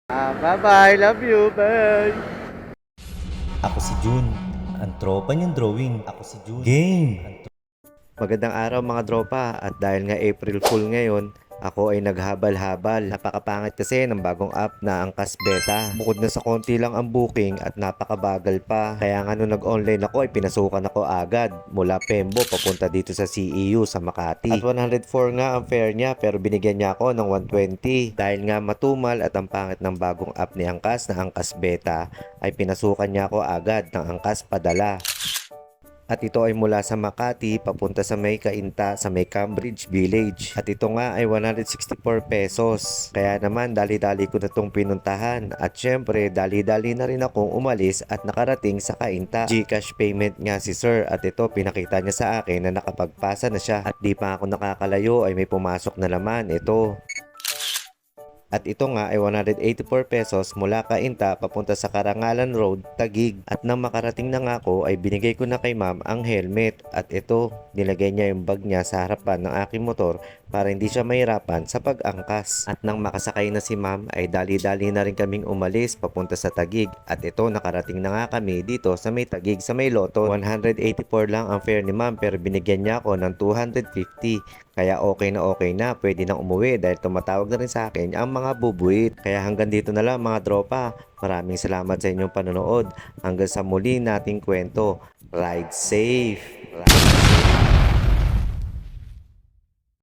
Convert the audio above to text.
Bye-bye. Love you. Bye. Ako si Jun, ang tropa niyang drawing. Ako si Jun. Game! Magandang araw mga tropa at dahil nga April Fool ngayon, ako ay naghabal-habal. Napakapangit kasi ng bagong app na Angkas Beta. Bukod na sa konti lang ang booking at napakabagal pa. Kaya nga nung nag-online ako ay pinasukan ako agad mula Pembo papunta dito sa CEU sa Makati. At 104 nga ang fare niya pero binigyan niya ako ng 120. Dahil nga matumal at ang pangit ng bagong app ni Angkas na Angkas Beta ay pinasukan niya ako agad ng Angkas Padala. At ito ay mula sa Makati papunta sa may Cainta sa may Cambridge Village. At ito nga ay 164 pesos. Kaya naman dali-dali ko na itong pinuntahan. At syempre dali-dali na rin akong umalis at nakarating sa Cainta. Gcash payment nga si sir at ito pinakita niya sa akin na nakapagpasa na siya. At di pa ako nakakalayo ay may pumasok na naman ito. At ito nga ay 184 pesos mula Cainta papunta sa Karangalan Road, Taguig. At nang makarating na nga ako ay binigay ko na kay ma'am ang helmet. At ito, nilagay niya yung bag niya sa harapan ng aking motor para hindi siya mahirapan sa pag-angkas. At nang makasakay na si ma'am ay dali-dali na rin kaming umalis papunta sa Taguig. At ito, nakarating na nga kami dito sa may Taguig sa may Loto. 184 lang ang fare ni ma'am pero binigyan niya ako ng 250. Kaya okay na, pwede nang umuwi dahil tumatawag na rin sa akin ang mga bubuit. Kaya hanggang dito na lang mga tropa. Maraming salamat sa inyong panonood. Hanggang sa muli nating kwento. Ride safe! Ride